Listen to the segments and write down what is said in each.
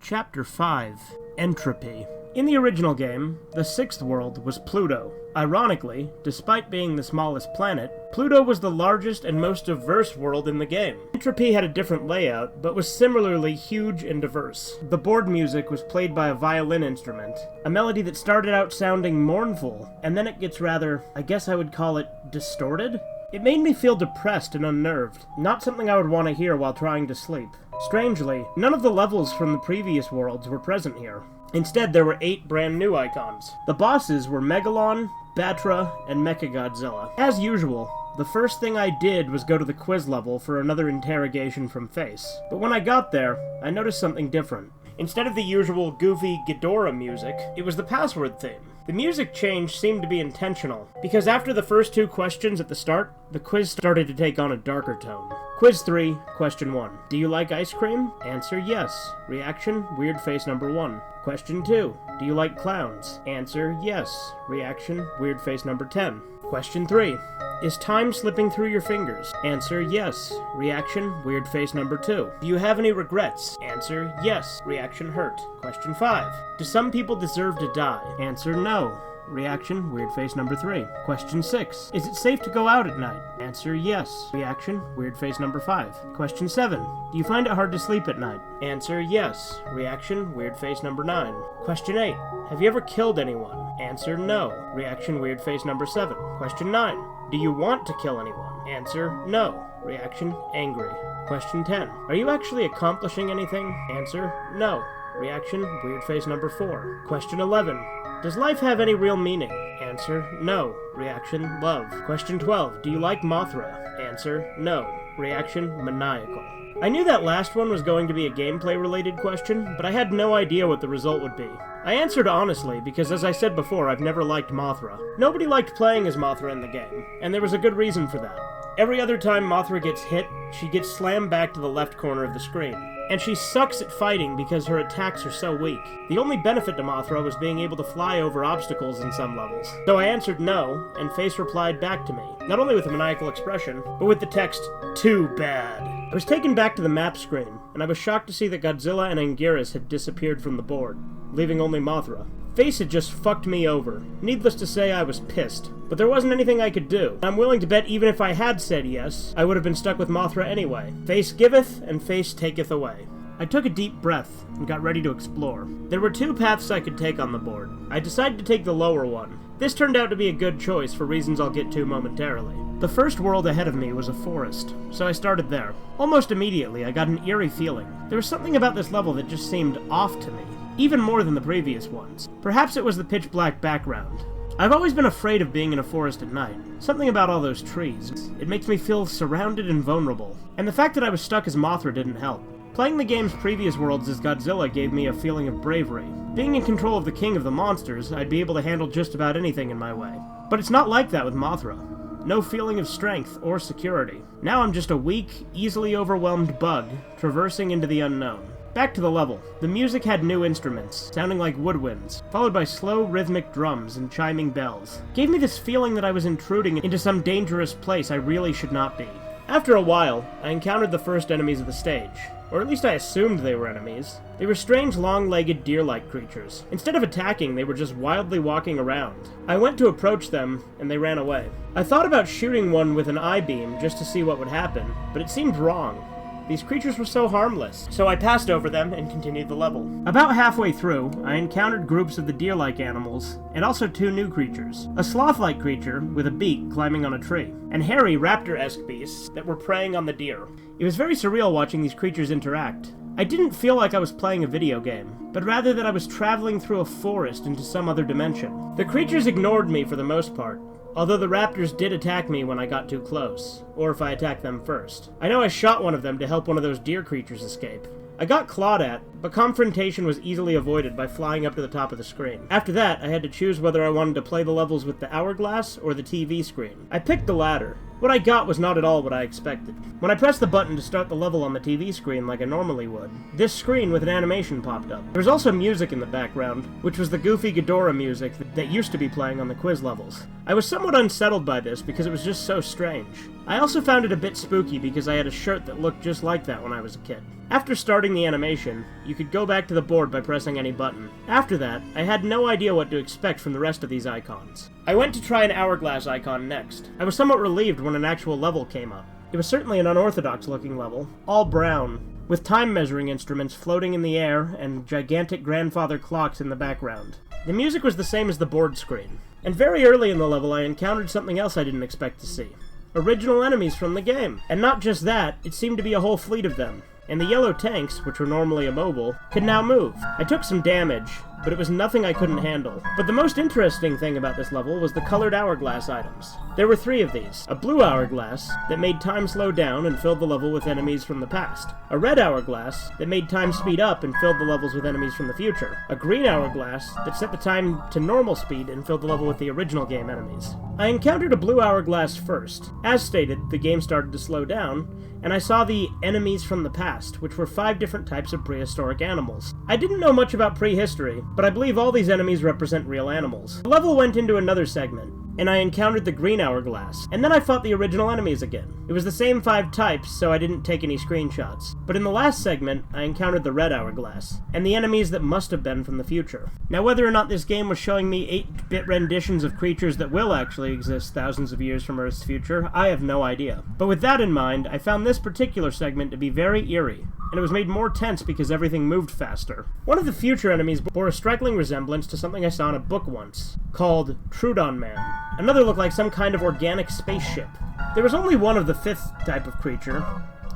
Chapter 5, Entropy. In the original game, the sixth world was Pluto. Ironically, despite being the smallest planet, Pluto was the largest and most diverse world in the game. Entropy had a different layout, but was similarly huge and diverse. The board music was played by a violin instrument, a melody that started out sounding mournful, and then it gets rather, I guess I would call it, distorted? It made me feel depressed and unnerved, not something I would want to hear while trying to sleep. Strangely, none of the levels from the previous worlds were present here. Instead, there were 8 brand new icons. The bosses were Megalon, Batra, and Mechagodzilla. As usual, the first thing I did was go to the quiz level for another interrogation from Face. But when I got there, I noticed something different. Instead of the usual goofy Ghidorah music, it was the password theme. The music change seemed to be intentional, because after the first 2 questions at the start, the quiz started to take on a darker tone. Quiz 3, question 1. Do you like ice cream? Answer yes. Reaction, weird face number 1. Question 2. Do you like clowns? Answer yes. Reaction, weird face number 10. Question 3. Is time slipping through your fingers? Answer yes. Reaction, weird face number 2. Do you have any regrets? Answer yes. Reaction, hurt. Question 5. Do some people deserve to die? Answer no. Reaction, weird face number 3. Question 6. Is it safe to go out at night? Answer yes. Reaction, weird face number 5. Question 7. Do you find it hard to sleep at night? Answer yes. Reaction, weird face number 9. Question 8. Have you ever killed anyone? Answer no. Reaction, weird face number 7. Question 9. Do you want to kill anyone? Answer no. Reaction, angry. Question 10. Are you actually accomplishing anything? Answer no. Reaction, weird face number 4. Question 11. Does life have any real meaning? Answer, no. Reaction, love. Question 12. Do you like Mothra? Answer, no. Reaction, maniacal. I knew that last one was going to be a gameplay-related question, but I had no idea what the result would be. I answered honestly, because as I said before, I've never liked Mothra. Nobody liked playing as Mothra in the game, and there was a good reason for that. Every other time Mothra gets hit, she gets slammed back to the left corner of the screen. And she sucks at fighting because her attacks are so weak. The only benefit to Mothra was being able to fly over obstacles in some levels. So I answered no, and Face replied back to me, not only with a maniacal expression, but with the text, "Too bad." I was taken back to the map screen, and I was shocked to see that Godzilla and Anguirus had disappeared from the board, leaving only Mothra. Face had just fucked me over. Needless to say, I was pissed. But there wasn't anything I could do. I'm willing to bet even if I had said yes, I would have been stuck with Mothra anyway. Face giveth, and face taketh away. I took a deep breath, and got ready to explore. There were 2 paths I could take on the board. I decided to take the lower one. This turned out to be a good choice for reasons I'll get to momentarily. The first world ahead of me was a forest, so I started there. Almost immediately, I got an eerie feeling. There was something about this level that just seemed off to me. Even more than the previous ones. Perhaps it was the pitch-black background. I've always been afraid of being in a forest at night. Something about all those trees. It makes me feel surrounded and vulnerable. And the fact that I was stuck as Mothra didn't help. Playing the game's previous worlds as Godzilla gave me a feeling of bravery. Being in control of the king of the monsters, I'd be able to handle just about anything in my way. But it's not like that with Mothra. No feeling of strength or security. Now I'm just a weak, easily overwhelmed bug, traversing into the unknown. Back to the level. The music had new instruments, sounding like woodwinds, followed by slow rhythmic drums and chiming bells. Gave me this feeling that I was intruding into some dangerous place I really should not be. After a while, I encountered the first enemies of the stage. Or at least I assumed they were enemies. They were strange long-legged deer-like creatures. Instead of attacking, they were just wildly walking around. I went to approach them, and they ran away. I thought about shooting one with an I-beam just to see what would happen, but it seemed wrong. These creatures were so harmless, so I passed over them and continued the level. About halfway through, I encountered groups of the deer-like animals, and also 2 new creatures. A sloth-like creature with a beak climbing on a tree, and hairy raptor-esque beasts that were preying on the deer. It was very surreal watching these creatures interact. I didn't feel like I was playing a video game, but rather that I was traveling through a forest into some other dimension. The creatures ignored me for the most part, although the raptors did attack me when I got too close, or if I attacked them first. I know I shot one of them to help one of those deer creatures escape. I got clawed at, but confrontation was easily avoided by flying up to the top of the screen. After that, I had to choose whether I wanted to play the levels with the hourglass or the TV screen. I picked the latter. What I got was not at all what I expected. When I pressed the button to start the level on the TV screen like I normally would, this screen with an animation popped up. There was also music in the background, which was the goofy Ghidorah music that used to be playing on the quiz levels. I was somewhat unsettled by this because it was just so strange. I also found it a bit spooky because I had a shirt that looked just like that when I was a kid. After starting the animation, you could go back to the board by pressing any button. After that, I had no idea what to expect from the rest of these icons. I went to try an hourglass icon next. I was somewhat relieved when an actual level came up. It was certainly an unorthodox looking level, all brown, with time measuring instruments floating in the air and gigantic grandfather clocks in the background. The music was the same as the board screen. And very early in the level I encountered something else I didn't expect to see. Original enemies from the game. And not just that, it seemed to be a whole fleet of them. And the yellow tanks, which were normally immobile, could now move. I took some damage, but it was nothing I couldn't handle. But the most interesting thing about this level was the colored hourglass items. There were 3 of these. A blue hourglass that made time slow down and filled the level with enemies from the past. A red hourglass that made time speed up and filled the levels with enemies from the future. A green hourglass that set the time to normal speed and filled the level with the original game enemies. I encountered a blue hourglass first. As stated, the game started to slow down, and I saw the enemies from the past, which were 5 different types of prehistoric animals. I didn't know much about prehistory, but I believe all these enemies represent real animals. The level went into another segment, and I encountered the green hourglass, and then I fought the original enemies again. It was the same 5 types, so I didn't take any screenshots. But in the last segment, I encountered the red hourglass, and the enemies that must have been from the future. Now, whether or not this game was showing me 8-bit renditions of creatures that will actually exist thousands of years from Earth's future, I have no idea. But with that in mind, I found this particular segment to be very eerie, and it was made more tense because everything moved faster. One of the future enemies bore a striking resemblance to something I saw in a book once, called Trudon Man. Another looked like some kind of organic spaceship. There was only one of the 5th type of creature,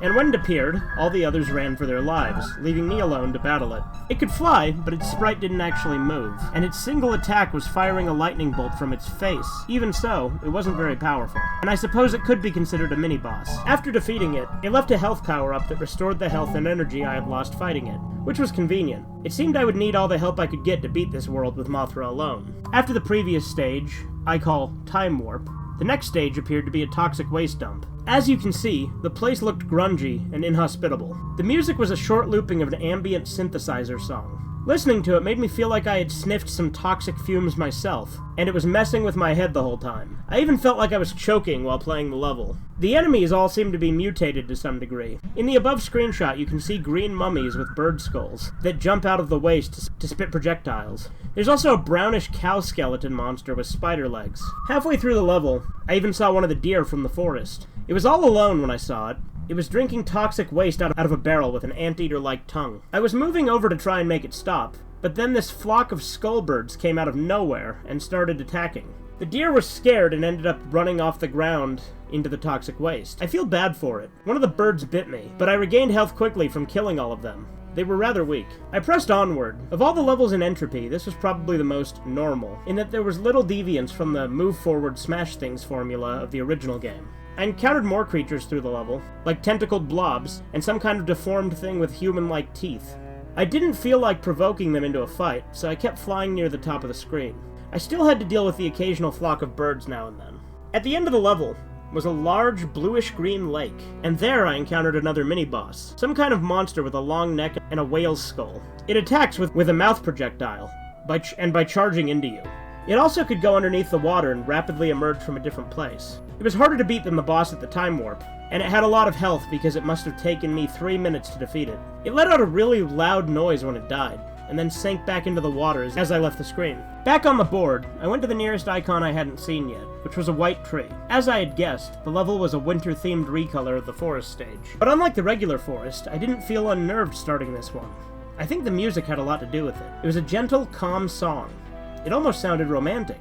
and when it appeared, all the others ran for their lives, leaving me alone to battle it. It could fly, but its sprite didn't actually move, and its single attack was firing a lightning bolt from its face. Even so, it wasn't very powerful, and I suppose it could be considered a mini-boss. After defeating it, it left a health power-up that restored the health and energy I had lost fighting it, which was convenient. It seemed I would need all the help I could get to beat this world with Mothra alone. After the previous stage, I call Time Warp, the next stage appeared to be a toxic waste dump. As you can see, the place looked grungy and inhospitable. The music was a short looping of an ambient synthesizer song. Listening to it made me feel like I had sniffed some toxic fumes myself, and it was messing with my head the whole time. I even felt like I was choking while playing the level. The enemies all seem to be mutated to some degree. In the above screenshot, you can see green mummies with bird skulls that jump out of the waste to spit projectiles. There's also a brownish cow skeleton monster with spider legs. Halfway through the level, I even saw one of the deer from the forest. It was all alone when I saw it. It was drinking toxic waste out of a barrel with an anteater-like tongue. I was moving over to try and make it stop, but then this flock of skullbirds came out of nowhere and started attacking. The deer was scared and ended up running off the ground into the toxic waste. I feel bad for it. One of the birds bit me, but I regained health quickly from killing all of them. They were rather weak. I pressed onward. Of all the levels in Entropy, this was probably the most normal, in that there was little deviance from the move forward smash things formula of the original game. I encountered more creatures through the level, like tentacled blobs, and some kind of deformed thing with human-like teeth. I didn't feel like provoking them into a fight, so I kept flying near the top of the screen. I still had to deal with the occasional flock of birds now and then. At the end of the level was a large bluish-green lake, and there I encountered another mini-boss, some kind of monster with a long neck and a whale's skull. It attacks with a mouth projectile, by charging into you. It also could go underneath the water and rapidly emerge from a different place. It was harder to beat than the boss at the Time Warp, and it had a lot of health because it must have taken me 3 minutes to defeat it. It let out a really loud noise when it died, and then sank back into the water as I left the screen. Back on the board, I went to the nearest icon I hadn't seen yet, which was a white tree. As I had guessed, the level was a winter-themed recolor of the forest stage. But unlike the regular forest, I didn't feel unnerved starting this one. I think the music had a lot to do with it. It was a gentle, calm song. It almost sounded romantic.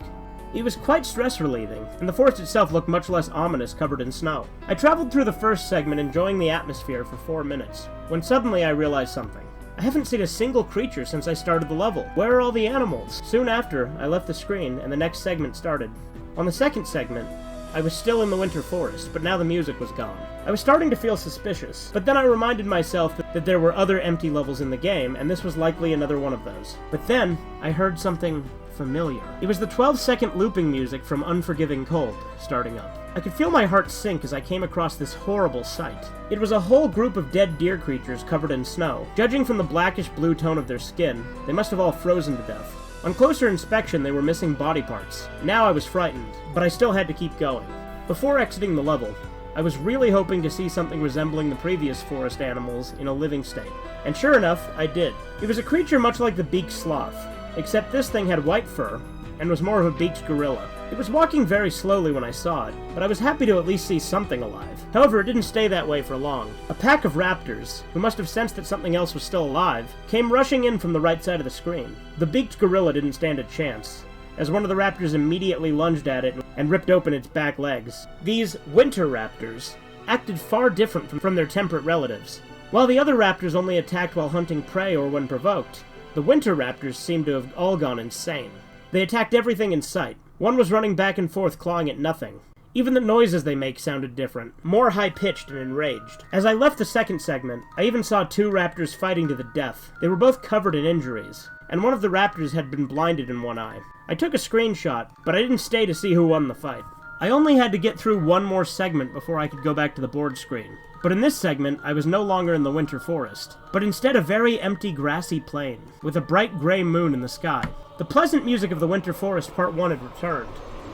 It was quite stress-relieving, and the forest itself looked much less ominous covered in snow. I traveled through the first segment enjoying the atmosphere for 4 minutes, when suddenly I realized something. I haven't seen a single creature since I started the level. Where are all the animals? Soon after, I left the screen, and the next segment started. On the second segment, I was still in the winter forest, but now the music was gone. I was starting to feel suspicious, but then I reminded myself that there were other empty levels in the game, and this was likely another one of those. But then, I heard something familiar. It was the 12-second looping music from Unforgiving Cold starting up. I could feel my heart sink as I came across this horrible sight. It was a whole group of dead deer creatures covered in snow. Judging from the blackish blue tone of their skin, they must have all frozen to death. On closer inspection, they were missing body parts. Now I was frightened, but I still had to keep going. Before exiting the level, I was really hoping to see something resembling the previous forest animals in a living state. And sure enough, I did. It was a creature much like the beaked sloth, except this thing had white fur, and was more of a beaked gorilla. It was walking very slowly when I saw it, but I was happy to at least see something alive. However, it didn't stay that way for long. A pack of raptors, who must have sensed that something else was still alive, came rushing in from the right side of the screen. The beaked gorilla didn't stand a chance, as one of the raptors immediately lunged at it and ripped open its back legs. These winter raptors acted far different from their temperate relatives. While the other raptors only attacked while hunting prey or when provoked, the winter raptors seemed to have all gone insane. They attacked everything in sight. One was running back and forth clawing at nothing. Even the noises they make sounded different, more high-pitched and enraged. As I left the second segment, I even saw two raptors fighting to the death. They were both covered in injuries, and one of the raptors had been blinded in one eye. I took a screenshot, but I didn't stay to see who won the fight. I only had to get through one more segment before I could go back to the board screen. But in this segment, I was no longer in the winter forest, but instead a very empty grassy plain, with a bright gray moon in the sky. The pleasant music of the Winter Forest Part 1 had returned,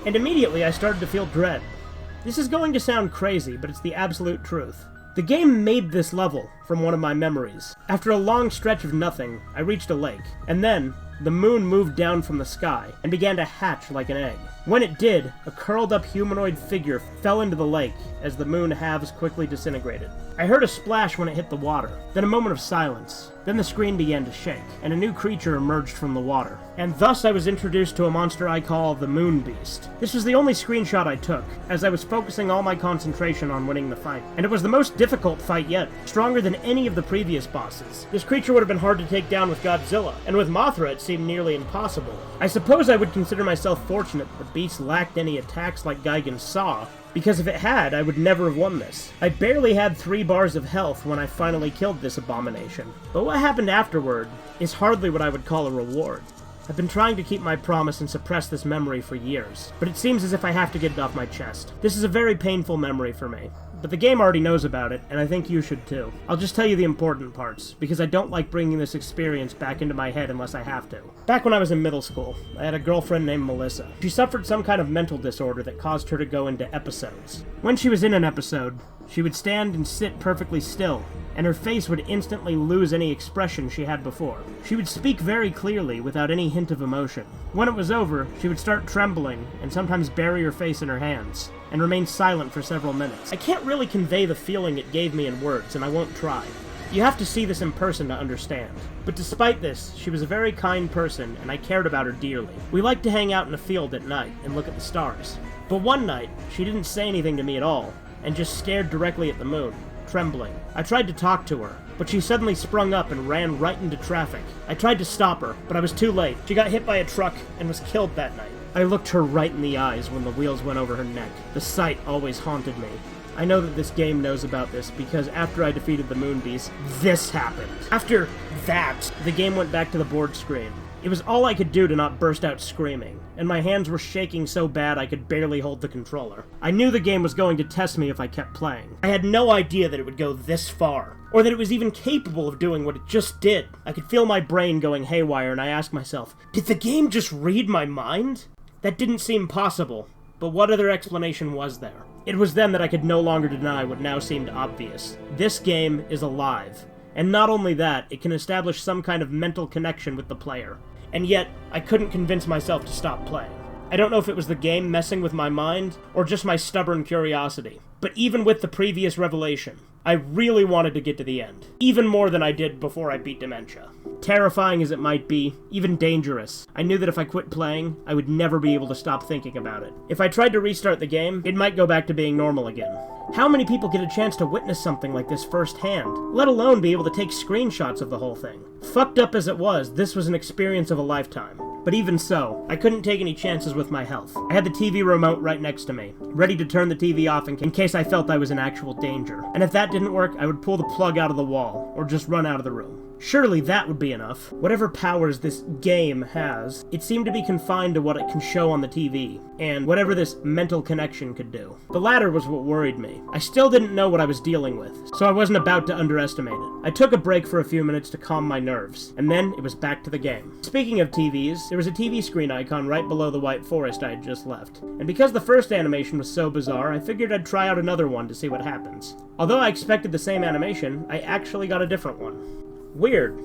and immediately I started to feel dread. This is going to sound crazy, but it's the absolute truth. The game made this level from one of my memories. After a long stretch of nothing, I reached a lake, and then the moon moved down from the sky and began to hatch like an egg. When it did, a curled-up humanoid figure fell into the lake as the moon halves quickly disintegrated. I heard a splash when it hit the water, then a moment of silence. Then the screen began to shake, and a new creature emerged from the water. And thus I was introduced to a monster I call the Moon Beast. This was the only screenshot I took, as I was focusing all my concentration on winning the fight. And it was the most difficult fight yet, stronger than any of the previous bosses. This creature would have been hard to take down with Godzilla, and with Mothra it seemed nearly impossible. I suppose I would consider myself fortunate that the beast lacked any attacks like Gigan's Saw, because if it had, I would never have won this. I barely had 3 bars of health when I finally killed this abomination. But what happened afterward is hardly what I would call a reward. I've been trying to keep my promise and suppress this memory for years, but it seems as if I have to get it off my chest. This is a very painful memory for me, but the game already knows about it, and I think you should too. I'll just tell you the important parts, because I don't like bringing this experience back into my head unless I have to. Back when I was in middle school, I had a girlfriend named Melissa. She suffered some kind of mental disorder that caused her to go into episodes. When she was in an episode, she would stand and sit perfectly still, and her face would instantly lose any expression she had before. She would speak very clearly without any hint of emotion. When it was over, she would start trembling and sometimes bury her face in her hands, and remain silent for several minutes. I can't really convey the feeling it gave me in words, and I won't try. You have to see this in person to understand. But despite this, she was a very kind person, and I cared about her dearly. We liked to hang out in a field at night and look at the stars. But one night, she didn't say anything to me at all, and just stared directly at the moon, trembling. I tried to talk to her, but she suddenly sprung up and ran right into traffic. I tried to stop her, but I was too late. She got hit by a truck and was killed that night. I looked her right in the eyes when the wheels went over her neck. The sight always haunted me. I know that this game knows about this because after I defeated the Moon Beast, this happened. After that, the game went back to the board screen. It was all I could do to not burst out screaming, and my hands were shaking so bad I could barely hold the controller. I knew the game was going to test me if I kept playing. I had no idea that it would go this far, or that it was even capable of doing what it just did. I could feel my brain going haywire, and I asked myself, did the game just read my mind? That didn't seem possible, but what other explanation was there? It was then that I could no longer deny what now seemed obvious. This game is alive, and not only that, it can establish some kind of mental connection with the player. And yet, I couldn't convince myself to stop playing. I don't know if it was the game messing with my mind, or just my stubborn curiosity. But even with the previous revelation, I really wanted to get to the end. Even more than I did before I beat Dementia. Terrifying as it might be, even dangerous, I knew that if I quit playing, I would never be able to stop thinking about it. If I tried to restart the game, it might go back to being normal again. How many people get a chance to witness something like this firsthand, let alone be able to take screenshots of the whole thing? Fucked up as it was, this was an experience of a lifetime. But even so, I couldn't take any chances with my health. I had the TV remote right next to me, ready to turn the TV off in case I felt I was in actual danger. And if that didn't work, I would pull the plug out of the wall, or just run out of the room. Surely that would be enough. Whatever powers this game has, it seemed to be confined to what it can show on the TV, and whatever this mental connection could do. The latter was what worried me. I still didn't know what I was dealing with, so I wasn't about to underestimate it. I took a break for a few minutes to calm my nerves, and then it was back to the game. Speaking of TVs, there was a TV screen icon right below the white forest I had just left, and because the first animation was so bizarre, I figured I'd try out another one to see what happens. Although I expected the same animation, I actually got a different one. Weird.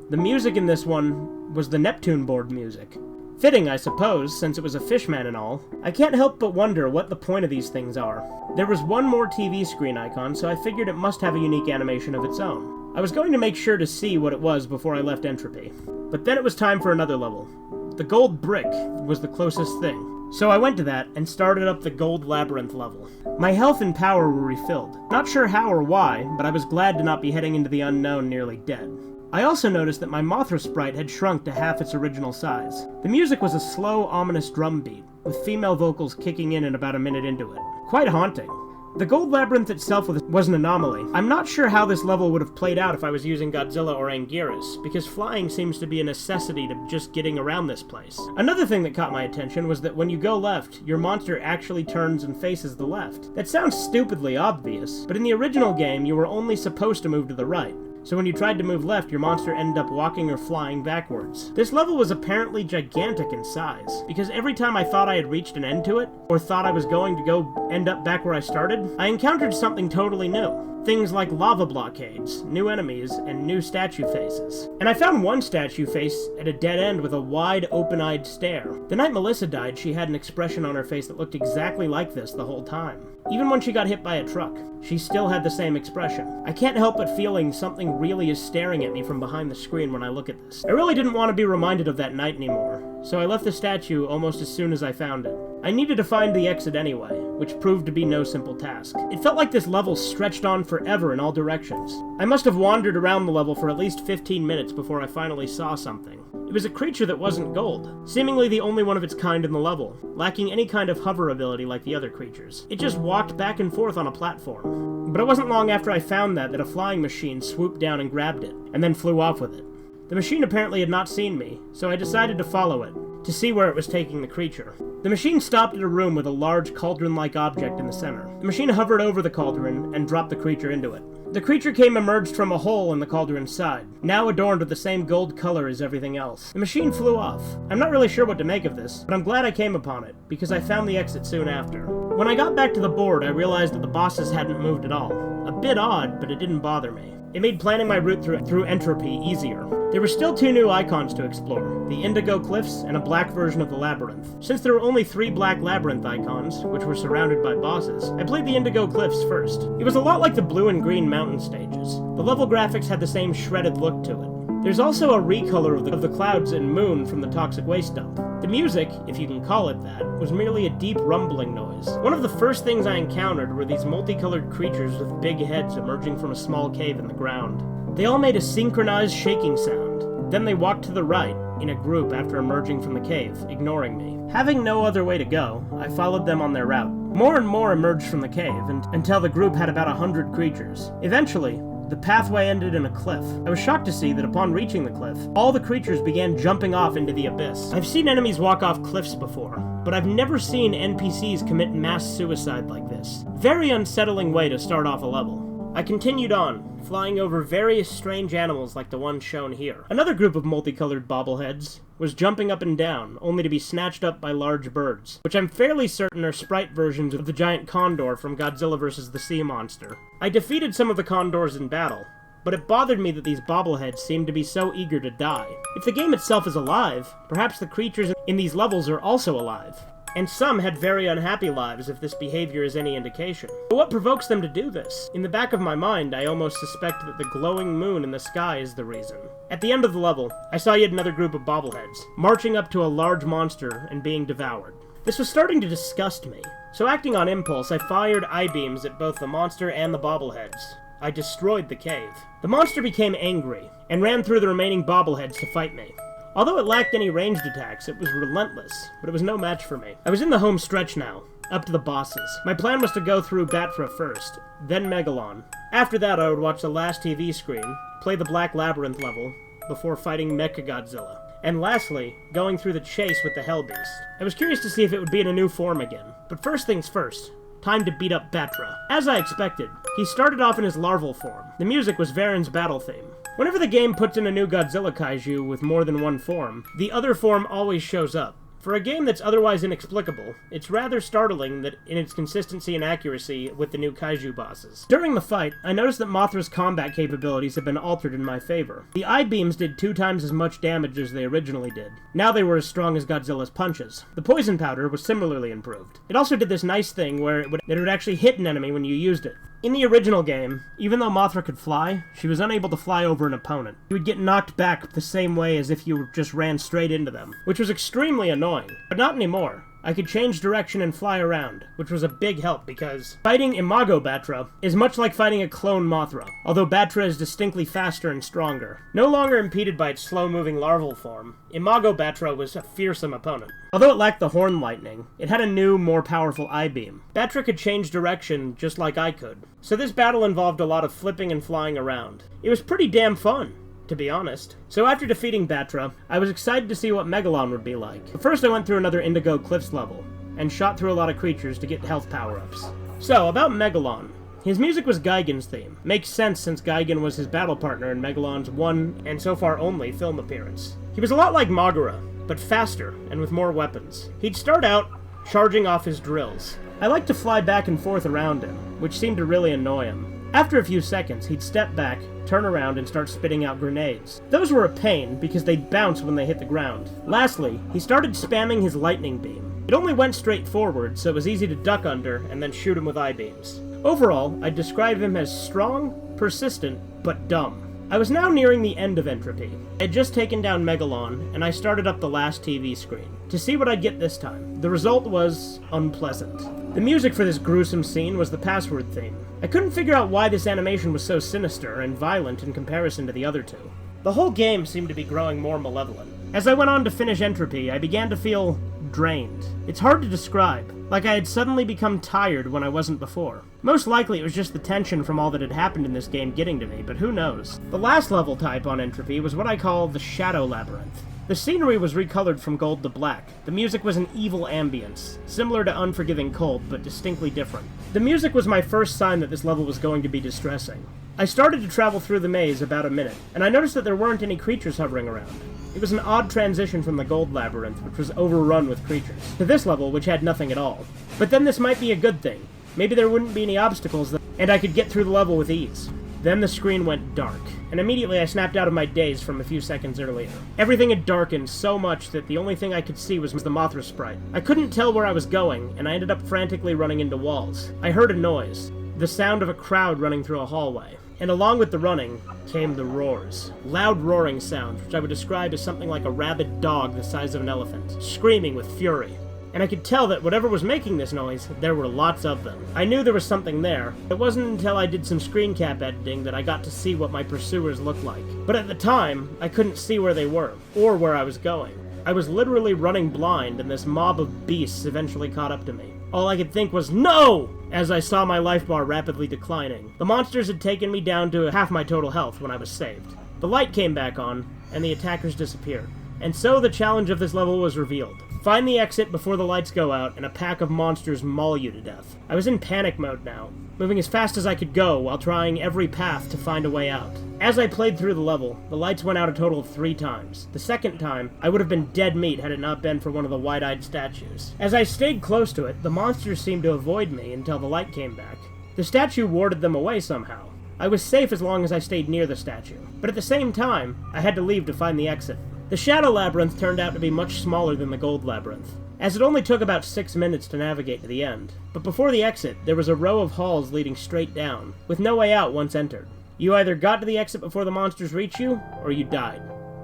The music in this one was the Neptune board music. Fitting, I suppose, since it was a fishman and all. I can't help but wonder what the point of these things are. There was one more TV screen icon, so I figured it must have a unique animation of its own. I was going to make sure to see what it was before I left Entropy. But then it was time for another level. The gold brick was the closest thing. So I went to that and started up the gold labyrinth level. My health and power were refilled. Not sure how or why, but I was glad to not be heading into the unknown nearly dead. I also noticed that my Mothra sprite had shrunk to half its original size. The music was a slow, ominous drum beat, with female vocals kicking in about a minute into it. Quite haunting. The gold labyrinth itself was an anomaly. I'm not sure how this level would have played out if I was using Godzilla or Anguirus, because flying seems to be a necessity to just getting around this place. Another thing that caught my attention was that when you go left, your monster actually turns and faces the left. That sounds stupidly obvious, but in the original game you were only supposed to move to the right. So when you tried to move left, your monster ended up walking or flying backwards. This level was apparently gigantic in size, because every time I thought I had reached an end to it, or thought I was going to go end up back where I started, I encountered something totally new. Things like lava blockades, new enemies, and new statue faces. And I found one statue face at a dead end with a wide, open-eyed stare. The night Melissa died, she had an expression on her face that looked exactly like this the whole time. Even when she got hit by a truck, she still had the same expression. I can't help but feeling something really is staring at me from behind the screen when I look at this. I really didn't want to be reminded of that night anymore, so I left the statue almost as soon as I found it. I needed to find the exit anyway, which proved to be no simple task. It felt like this level stretched on forever in all directions. I must have wandered around the level for at least 15 minutes before I finally saw something. It was a creature that wasn't gold, seemingly the only one of its kind in the level, lacking any kind of hover ability like the other creatures. It just walked back and forth on a platform. But it wasn't long after I found that a flying machine swooped down and grabbed it, and then flew off with it. The machine apparently had not seen me, so I decided to follow it, to see where it was taking the creature. The machine stopped at a room with a large cauldron-like object in the center. The machine hovered over the cauldron and dropped the creature into it. The creature emerged from a hole in the cauldron's side, now adorned with the same gold color as everything else. The machine flew off. I'm not really sure what to make of this, but I'm glad I came upon it, because I found the exit soon after. When I got back to the board, I realized that the bosses hadn't moved at all. A bit odd, but it didn't bother me. It made planning my route through Entropy easier. There were still 2 new icons to explore, the Indigo Cliffs and a black version of the Labyrinth. Since there were only 3 black Labyrinth icons, which were surrounded by bosses, I played the Indigo Cliffs first. It was a lot like the blue and green mountain stages. The level graphics had the same shredded look to it. There's also a recolor of the clouds and moon from the toxic waste dump. The music, if you can call it that, was merely a deep rumbling noise. One of the first things I encountered were these multicolored creatures with big heads emerging from a small cave in the ground. They all made a synchronized shaking sound. Then they walked to the right, in a group after emerging from the cave, ignoring me. Having no other way to go, I followed them on their route. More and more emerged from the cave, until the group had about 100 creatures. Eventually, the pathway ended in a cliff. I was shocked to see that upon reaching the cliff, all the creatures began jumping off into the abyss. I've seen enemies walk off cliffs before, but I've never seen NPCs commit mass suicide like this. Very unsettling way to start off a level. I continued on, flying over various strange animals like the one shown here. Another group of multicolored bobbleheads was jumping up and down, only to be snatched up by large birds, which I'm fairly certain are sprite versions of the giant condor from Godzilla vs. the Sea Monster. I defeated some of the condors in battle, but it bothered me that these bobbleheads seemed to be so eager to die. If the game itself is alive, perhaps the creatures in these levels are also alive. And some had very unhappy lives if this behavior is any indication. But what provokes them to do this? In the back of my mind, I almost suspect that the glowing moon in the sky is the reason. At the end of the level, I saw yet another group of bobbleheads, marching up to a large monster and being devoured. This was starting to disgust me, so acting on impulse, I fired I-beams at both the monster and the bobbleheads. I destroyed the cave. The monster became angry, and ran through the remaining bobbleheads to fight me. Although it lacked any ranged attacks, it was relentless, but it was no match for me. I was in the home stretch now, up to the bosses. My plan was to go through Batra first, then Megalon. After that, I would watch the last TV screen, play the Black Labyrinth level before fighting Mechagodzilla. And lastly, going through the chase with the Hell Beast. I was curious to see if it would be in a new form again. But first things first, time to beat up Batra. As I expected, he started off in his larval form. The music was Varen's battle theme. Whenever the game puts in a new Godzilla kaiju with more than one form, the other form always shows up. For a game that's otherwise inexplicable, it's rather startling that in its consistency and accuracy with the new kaiju bosses. During the fight, I noticed that Mothra's combat capabilities have been altered in my favor. The I-beams did 2 times as much damage as they originally did. Now they were as strong as Godzilla's punches. The poison powder was similarly improved. It also did this nice thing where it would actually hit an enemy when you used it. In the original game, even though Mothra could fly, she was unable to fly over an opponent. You would get knocked back the same way as if you just ran straight into them, which was extremely annoying. But not anymore. I could change direction and fly around, which was a big help because fighting Imago Batra is much like fighting a clone Mothra, although Batra is distinctly faster and stronger. No longer impeded by its slow-moving larval form, Imago Batra was a fearsome opponent. Although it lacked the horn lightning, it had a new, more powerful I-beam. Batra could change direction just like I could, so this battle involved a lot of flipping and flying around. It was pretty damn fun, to be honest. So after defeating Batra, I was excited to see what Megalon would be like. But first I went through another Indigo Cliffs level, and shot through a lot of creatures to get health power-ups. So, about Megalon. His music was Gigan's theme. Makes sense since Gigan was his battle partner in Megalon's one, and so far only, film appearance. He was a lot like Magura, but faster, and with more weapons. He'd start out charging off his drills. I liked to fly back and forth around him, which seemed to really annoy him. After a few seconds, he'd step back, turn around, and start spitting out grenades. Those were a pain, because they'd bounce when they hit the ground. Lastly, he started spamming his lightning beam. It only went straight forward, so it was easy to duck under, and then shoot him with I-beams. Overall, I'd describe him as strong, persistent, but dumb. I was now nearing the end of Entropy. I had just taken down Megalon, and I started up the last TV screen, to see what I'd get this time. The result was unpleasant. The music for this gruesome scene was the password theme. I couldn't figure out why this animation was so sinister and violent in comparison to the other two. The whole game seemed to be growing more malevolent. As I went on to finish Entropy, I began to feel drained. It's hard to describe, like I had suddenly become tired when I wasn't before. Most likely it was just the tension from all that had happened in this game getting to me, but who knows. The last level type on Entropy was what I call the Shadow Labyrinth. The scenery was recolored from gold to black. The music was an evil ambience, similar to Unforgiving Cold, but distinctly different. The music was my first sign that this level was going to be distressing. I started to travel through the maze about a minute, and I noticed that there weren't any creatures hovering around. It was an odd transition from the Gold Labyrinth, which was overrun with creatures, to this level, which had nothing at all. But then this might be a good thing. Maybe there wouldn't be any obstacles, and I could get through the level with ease. Then the screen went dark, and immediately I snapped out of my daze from a few seconds earlier. Everything had darkened so much that the only thing I could see was the Mothra sprite. I couldn't tell where I was going, and I ended up frantically running into walls. I heard a noise, the sound of a crowd running through a hallway. And along with the running came the roars. Loud roaring sounds, which I would describe as something like a rabid dog the size of an elephant, screaming with fury. And I could tell that whatever was making this noise, there were lots of them. I knew there was something there. It wasn't until I did some screen cap editing that I got to see what my pursuers looked like. But at the time, I couldn't see where they were, or where I was going. I was literally running blind, and this mob of beasts eventually caught up to me. All I could think was, no! As I saw my life bar rapidly declining. The monsters had taken me down to half my total health when I was saved. The light came back on, and the attackers disappeared. And so the challenge of this level was revealed. Find the exit before the lights go out, and a pack of monsters maul you to death. I was in panic mode now, moving as fast as I could go while trying every path to find a way out. As I played through the level, the lights went out a total of 3 times. The second time, I would have been dead meat had it not been for one of the wide-eyed statues. As I stayed close to it, the monsters seemed to avoid me until the light came back. The statue warded them away somehow. I was safe as long as I stayed near the statue, but at the same time, I had to leave to find the exit. The Shadow Labyrinth turned out to be much smaller than the Gold Labyrinth, as it only took about 6 minutes to navigate to the end. But before the exit, there was a row of halls leading straight down, with no way out once entered. You either got to the exit before the monsters reached you, or you died.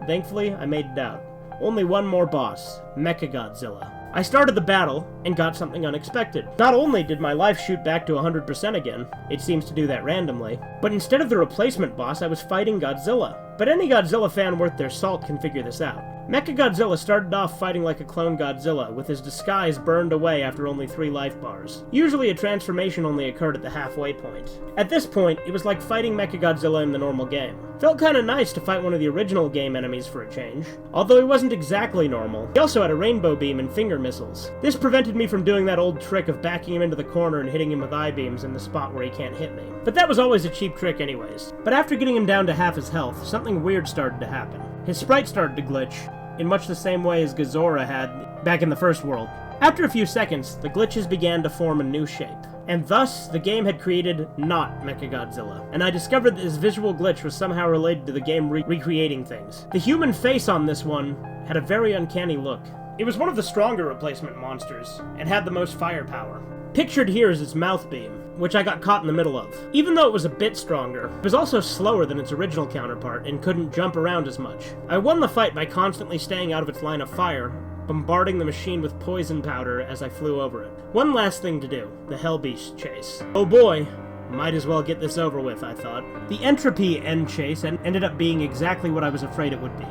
Thankfully, I made it out. Only one more boss, Mechagodzilla. I started the battle, and got something unexpected. Not only did my life shoot back to 100% again, it seems to do that randomly, but instead of the replacement boss, I was fighting Godzilla. But any Godzilla fan worth their salt can figure this out. Mechagodzilla started off fighting like a clone Godzilla, with his disguise burned away after only 3 life bars. Usually a transformation only occurred at the halfway point. At this point, it was like fighting Mechagodzilla in the normal game. Felt kinda nice to fight one of the original game enemies for a change. Although he wasn't exactly normal, he also had a rainbow beam and finger missiles. This prevented me from doing that old trick of backing him into the corner and hitting him with I-beams in the spot where he can't hit me. But that was always a cheap trick anyways. But after getting him down to half his health, something weird started to happen. His sprite started to glitch, in much the same way as Godzilla had back in the first world. After a few seconds, the glitches began to form a new shape. And thus, the game had created not Mechagodzilla. And I discovered that this visual glitch was somehow related to the game recreating things. The human face on this one had a very uncanny look. It was one of the stronger replacement monsters, and had the most firepower. Pictured here is its mouth beam, which I got caught in the middle of. Even though it was a bit stronger, it was also slower than its original counterpart and couldn't jump around as much. I won the fight by constantly staying out of its line of fire, bombarding the machine with poison powder as I flew over it. One last thing to do, the Hellbeast chase. Oh boy, might as well get this over with, I thought. The Entropy end chase ended up being exactly what I was afraid it would be.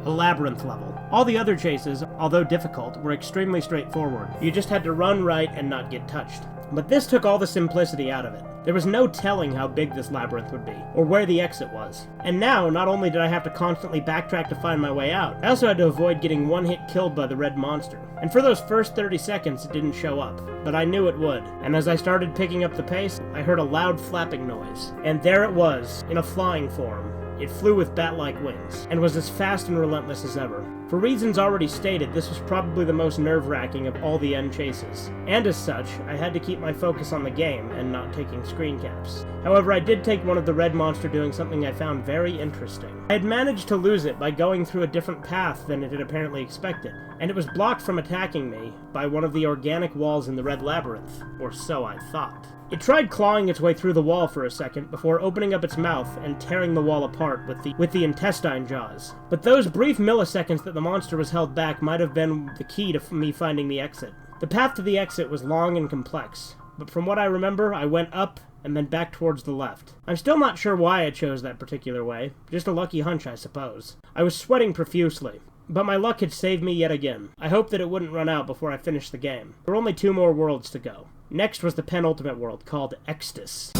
A labyrinth level. All the other chases, although difficult, were extremely straightforward. You just had to run right and not get touched. But this took all the simplicity out of it. There was no telling how big this labyrinth would be, or where the exit was. And now, not only did I have to constantly backtrack to find my way out, I also had to avoid getting one hit killed by the red monster. And for those first 30 seconds, it didn't show up, but I knew it would. And as I started picking up the pace, I heard a loud flapping noise. And there it was, in a flying form. It flew with bat-like wings, and was as fast and relentless as ever. For reasons already stated, this was probably the most nerve-wracking of all the end chases. And as such, I had to keep my focus on the game, and not taking screen caps. However, I did take one of the red monster doing something I found very interesting. I had managed to lose it by going through a different path than it had apparently expected, and it was blocked from attacking me by one of the organic walls in the red labyrinth, or so I thought. It tried clawing its way through the wall for a second before opening up its mouth and tearing the wall apart with the intestine jaws. But those brief milliseconds that the monster was held back might have been the key to me finding the exit. The path to the exit was long and complex, but from what I remember, I went up and then back towards the left. I'm still not sure why I chose that particular way, just a lucky hunch, I suppose. I was sweating profusely, but my luck had saved me yet again. I hoped that it wouldn't run out before I finished the game. There were only 2 more worlds to go. Next was the penultimate world, called Extus.